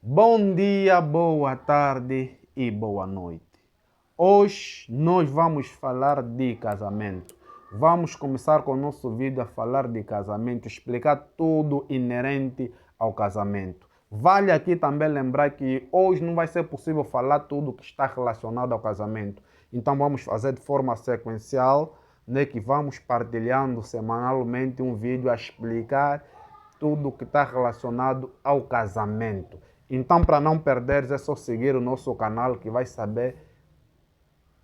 Bom dia, boa tarde e boa noite. Hoje nós vamos falar de casamento. Vamos começar com o nosso vídeo a falar de casamento, explicar tudo inerente ao casamento. Vale aqui também lembrar que hoje não vai ser possível falar tudo que está relacionado ao casamento. Então vamos fazer de forma sequencial, né, que vamos partilhando semanalmente um vídeo a explicar tudo que está relacionado ao casamento. Então, para não perderes, é só seguir o nosso canal que vai saber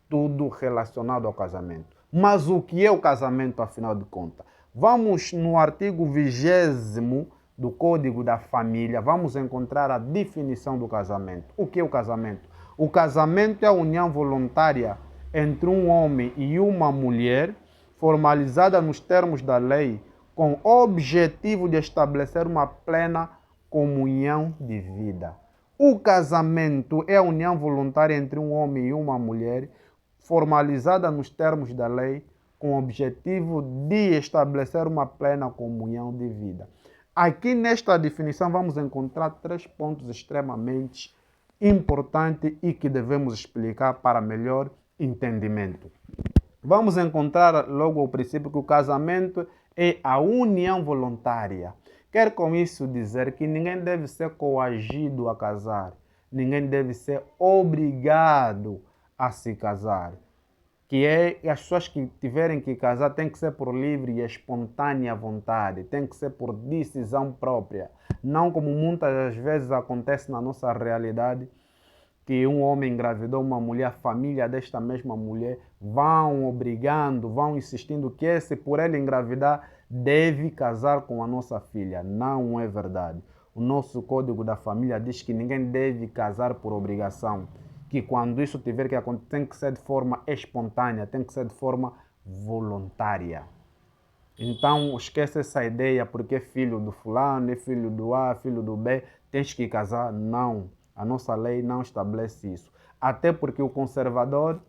tudo relacionado ao casamento. Mas o que é o casamento, afinal de contas? Vamos no artigo 20º do Código da Família, vamos encontrar a definição do casamento. O que é o casamento? O casamento é a união voluntária entre um homem e uma mulher, formalizada nos termos da lei, com o objetivo de estabelecer uma plena comunhão de vida. O casamento é a união voluntária entre um homem e uma mulher, formalizada nos termos da lei, com o objetivo de estabelecer uma plena comunhão de vida. Aqui nesta definição vamos encontrar 3 pontos extremamente importantes e que devemos explicar para melhor entendimento. Vamos encontrar logo o princípio que o casamento é a união voluntária. Quer com isso dizer que ninguém deve ser coagido a casar, ninguém deve ser obrigado a se casar. Que é as pessoas que tiverem que casar tem que ser por livre e espontânea vontade, tem que ser por decisão própria. Não como muitas vezes acontece na nossa realidade, que um homem engravidou uma mulher, a família desta mesma mulher vão obrigando, vão insistindo que esse, por ele engravidar, deve casar com a nossa filha. Não é verdade. O nosso Código da Família diz que ninguém deve casar por obrigação, que quando isso tiver que acontecer, tem que ser de forma espontânea, tem que ser de forma voluntária. Então, esquece essa ideia, porque é filho do fulano, é filho do A, filho do B, tens que casar. Não, a nossa lei não estabelece isso. Até porque o conservador,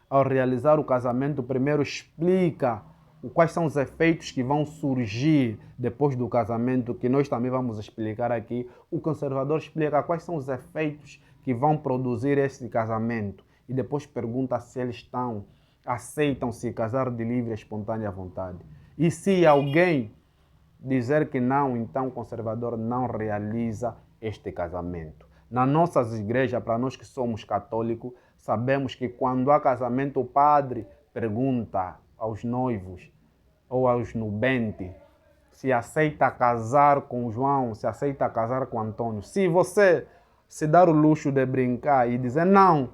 ao realizar o casamento, primeiro explica quais são os efeitos que vão surgir depois do casamento, que nós também vamos explicar aqui. O conservador explica quais são os efeitos que vão produzir esse casamento e depois pergunta se eles aceitam se casar de livre e espontânea vontade. E se alguém dizer que não, então o conservador não realiza este casamento. Nas nossas igrejas, para nós que somos católicos, sabemos que quando há casamento, o padre pergunta aos noivos ou aos nubentes se aceita casar com João, se aceita casar com Antônio. Se você se dar o luxo de brincar e dizer não,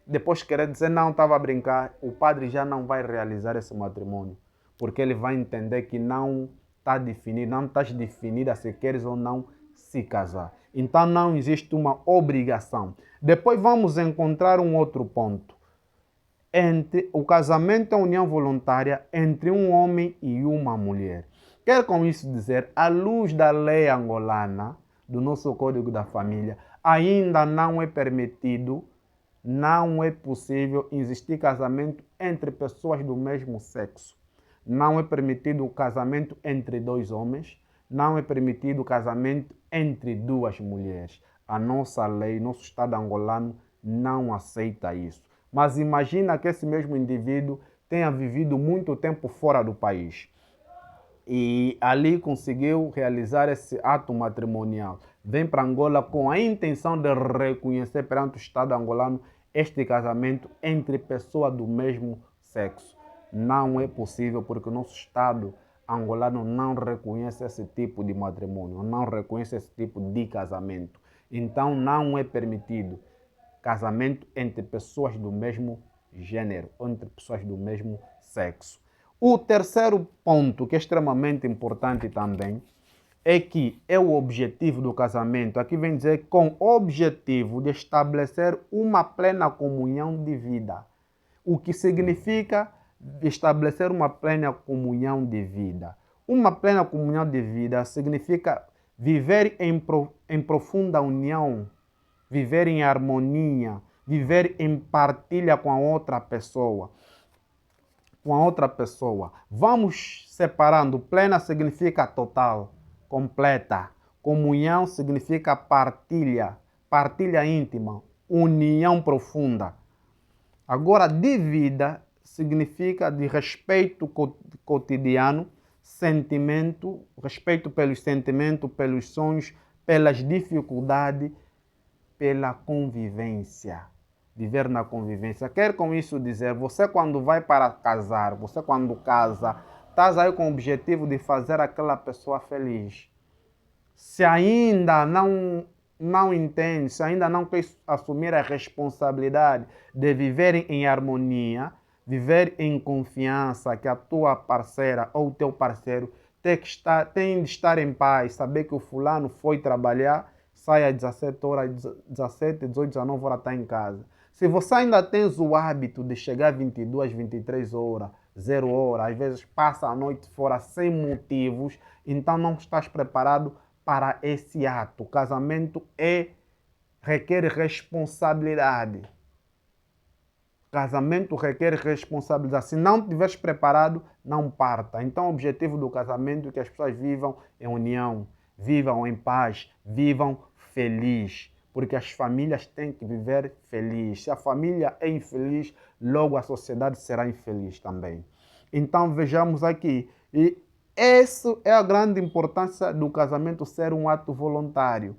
depois querer dizer não, estava a brincar, o padre já não vai realizar esse matrimônio, porque ele vai entender que não está definido, não estás definida se queres ou não se casar. Então não existe uma obrigação. Depois vamos encontrar um outro ponto. O casamento é a união voluntária entre um homem e uma mulher. Quer com isso dizer, à luz da lei angolana, do nosso Código da Família, ainda não é permitido, não é possível existir casamento entre pessoas do mesmo sexo. Não é permitido o casamento entre 2 homens, não é permitido o casamento entre 2 mulheres. A nossa lei, nosso Estado angolano não aceita isso. Mas imagina que esse mesmo indivíduo tenha vivido muito tempo fora do país e ali conseguiu realizar esse ato matrimonial. Vem para Angola com a intenção de reconhecer perante o Estado angolano este casamento entre pessoas do mesmo sexo. Não é possível porque o nosso Estado angolano não reconhece esse tipo de matrimônio, não reconhece esse tipo de casamento. Então não é permitido casamento entre pessoas do mesmo gênero, ou entre pessoas do mesmo sexo. O terceiro ponto, que é extremamente importante também, é que é o objetivo do casamento. Aqui vem dizer com o objetivo de estabelecer uma plena comunhão de vida. O que significa estabelecer uma plena comunhão de vida? Uma plena comunhão de vida significa viver em profunda união, viver em harmonia, viver em partilha com a outra pessoa. Vamos separando. Plena significa total, completa, Comunhão significa partilha, partilha íntima, união profunda. Agora, dívida significa de respeito cotidiano, sentimento, respeito pelos sentimentos, pelos sonhos, pelas dificuldades, pela convivência. Viver na convivência. Quer com isso dizer, você quando vai para casar, você quando casa, estás aí com o objetivo de fazer aquela pessoa feliz. Se ainda não entende, se ainda não quer assumir a responsabilidade de viver em harmonia, viver em confiança, que a tua parceira ou o teu parceiro tem de estar em paz, saber que o fulano foi trabalhar, sai às 17 horas, 17, 18, 19 horas está em casa. Se você ainda tens o hábito de chegar 22, 23 horas, 0 hora, às vezes passa a noite fora sem motivos, então não estás preparado para esse ato. O casamento requer responsabilidade. Casamento requer responsabilidade. Se não estiveres preparado, não parta. Então, o objetivo do casamento é que as pessoas vivam em união, vivam em paz, vivam feliz. Porque as famílias têm que viver feliz. Se a família é infeliz, logo a sociedade será infeliz também. Então, vejamos aqui. E essa é a grande importância do casamento ser um ato voluntário.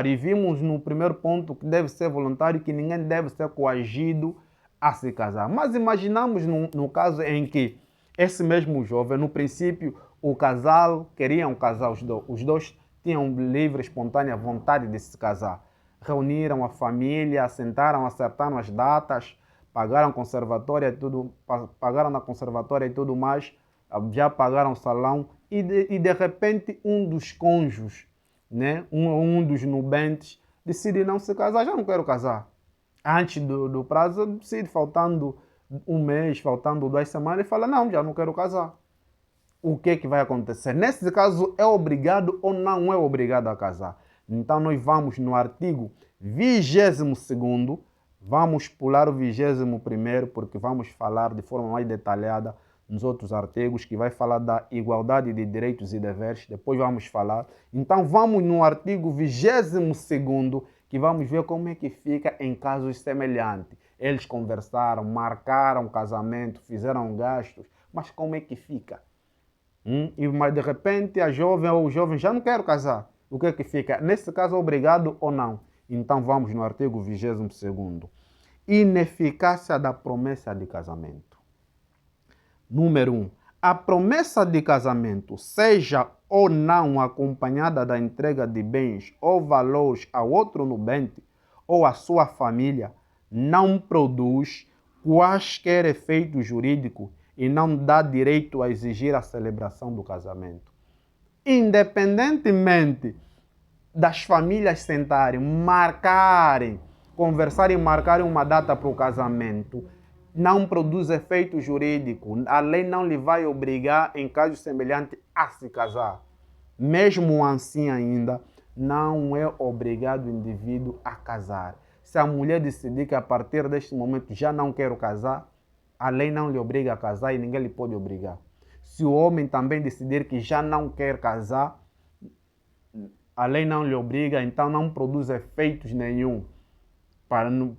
E vimos no primeiro ponto que deve ser voluntário, que ninguém deve ser coagido a se casar. Mas imaginamos no caso em que esse mesmo jovem, no princípio, o casal queriam casar, os dois tinham livre, espontânea vontade de se casar. Reuniram a família, sentaram, acertaram as datas, pagaram na conservatória e tudo mais, já pagaram o salão e de repente um dos cônjuges, né, um dos nubentes, decide não se casar. Já não quero casar. Antes do prazo, decide, faltando um mês, faltando 2 semanas, e fala, não, já não quero casar. O que vai acontecer? Nesse caso, é obrigado ou não é obrigado a casar? Então, nós vamos no artigo 22º, vamos pular o 21º, porque vamos falar de forma mais detalhada nos outros artigos, que vai falar da igualdade de direitos e deveres, depois vamos falar. Então, vamos no artigo 22º, que vamos ver como é que fica em casos semelhantes. Eles conversaram, marcaram casamento, fizeram gastos, mas como é que fica? Mas de repente a jovem ou o jovem já não quer casar. O que é que fica? Nesse caso, obrigado ou não? Então vamos no artigo 22º. Ineficácia da promessa de casamento. Número 1. A promessa de casamento, seja ou não acompanhada da entrega de bens ou valores a outro nubente ou a sua família, não produz quaisquer efeito jurídico e não dá direito a exigir a celebração do casamento. Independentemente das famílias sentarem, marcarem, conversarem e marcarem uma data para o casamento, não produz efeito jurídico. A lei não lhe vai obrigar, em caso semelhante, a se casar. Mesmo assim ainda, não é obrigado o indivíduo a casar. Se a mulher decidir que a partir deste momento já não quero casar, a lei não lhe obriga a casar e ninguém lhe pode obrigar. Se o homem também decidir que já não quer casar, a lei não lhe obriga, então não produz efeitos nenhum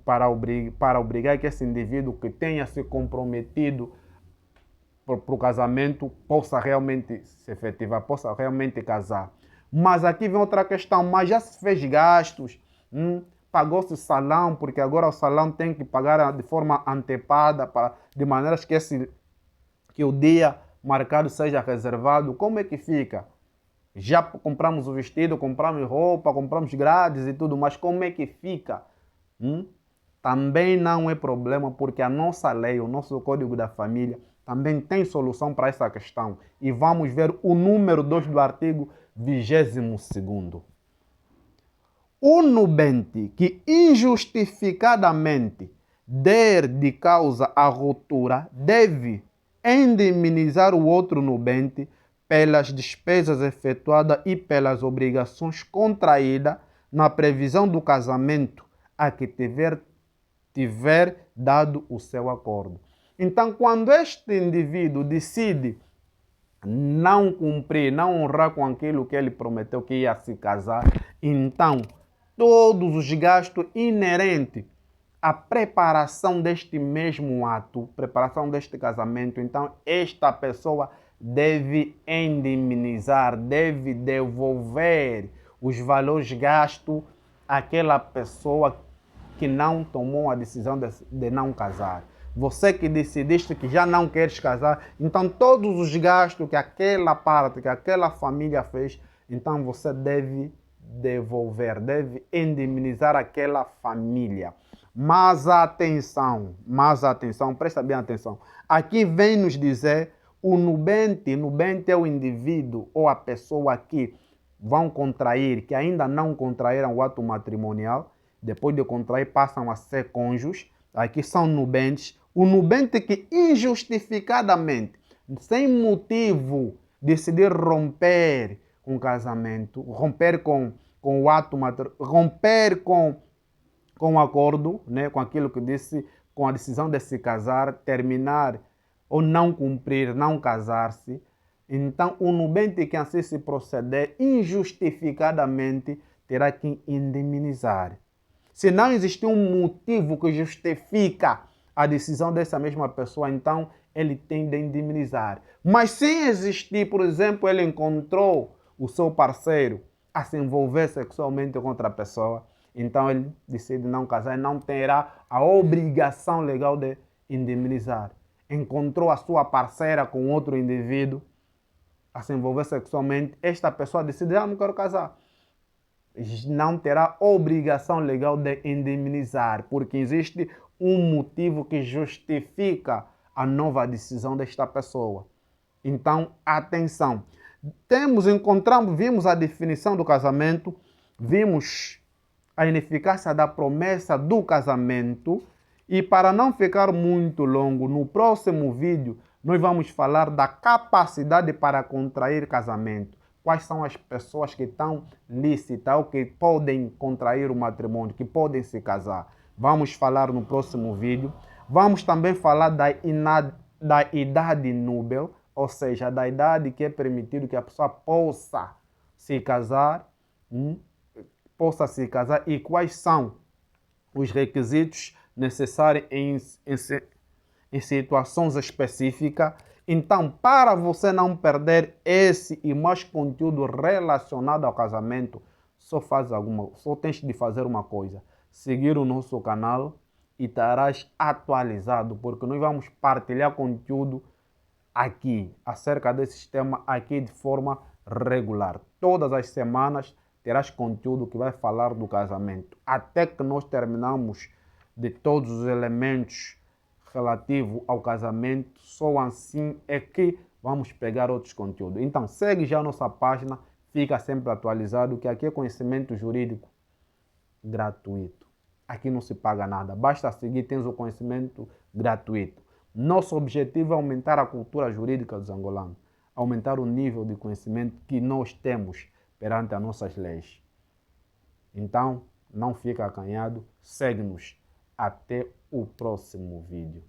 para obrigar que esse indivíduo que tenha se comprometido para o casamento possa realmente se efetivar, possa realmente casar. Mas aqui vem outra questão, mas já se fez gastos, pagou-se o salão, porque agora o salão tem que pagar de forma antecipada, de maneira que o dia marcado seja reservado. Como é que fica? Já compramos o vestido, compramos roupa, compramos grades e tudo, mas como é que fica? Também não é problema, porque a nossa lei, o nosso Código da Família, também tem solução para essa questão. E vamos ver o número 2 do artigo 22º. O nubente que injustificadamente der de causa a ruptura deve indemnizar o outro nubente pelas despesas efetuadas e pelas obrigações contraídas na previsão do casamento a que tiver dado o seu acordo. Então, quando este indivíduo decide não cumprir, não honrar com aquilo que ele prometeu que ia se casar, então todos os gastos inerentes à preparação deste mesmo ato, preparação deste casamento, então esta pessoa deve indemnizar, deve devolver os valores gastos àquela pessoa que não tomou a decisão de não casar. Você que decidiste que já não queres casar, então todos os gastos que aquela parte, que aquela família fez, então você deve devolver, deve indemnizar aquela família. Mas atenção, presta bem atenção. Aqui vem nos dizer o nubente é o indivíduo ou a pessoa que vão contrair, que ainda não contraíram o ato matrimonial, depois de contrair passam a ser cônjuges, aqui são nubentes. O nubente que injustificadamente, sem motivo, decidir romper com o casamento, romper com o ato matrimonial, romper com o acordo, né, com aquilo que disse, com a decisão de se casar, terminar ou não cumprir, não casar-se. Então, o nubente que assim se proceder injustificadamente terá que indemnizar. Se não existir um motivo que justifica a decisão dessa mesma pessoa, então ele tem de indemnizar. Mas se existir, por exemplo, ele encontrou o seu parceiro a se envolver sexualmente com outra pessoa, então ele decide não casar e não terá a obrigação legal de indemnizar. Encontrou a sua parceira com outro indivíduo a se envolver sexualmente, esta pessoa decide, não quero casar. Não terá obrigação legal de indemnizar, porque existe um motivo que justifica a nova decisão desta pessoa. Então, atenção. Vimos a definição do casamento, vimos a ineficácia da promessa do casamento, e para não ficar muito longo, no próximo vídeo nós vamos falar da capacidade para contrair casamento. Quais são as pessoas que estão lícitas ou que podem contrair o matrimônio, que podem se casar. Vamos falar no próximo vídeo. Vamos também falar da idade núbil, ou seja, da idade que é permitido que a pessoa possa se casar, e quais são os requisitos necessários em situações específicas. Então, para você não perder esse e mais conteúdo relacionado ao casamento, só tens de fazer uma coisa: seguir o nosso canal e estarás atualizado, porque nós vamos partilhar conteúdo aqui acerca desse tema aqui de forma regular. Todas as semanas terás conteúdo que vai falar do casamento, até que nós terminamos de todos os elementos relativo ao casamento. Só assim é que vamos pegar outros conteúdos. Então segue já a nossa página, fica sempre atualizado, que aqui é conhecimento jurídico gratuito. Aqui não se paga nada, basta seguir, tens o conhecimento gratuito. Nosso objetivo é aumentar a cultura jurídica dos angolanos, aumentar o nível de conhecimento que nós temos perante as nossas leis. Então, não fica acanhado, segue-nos. Até o próximo vídeo.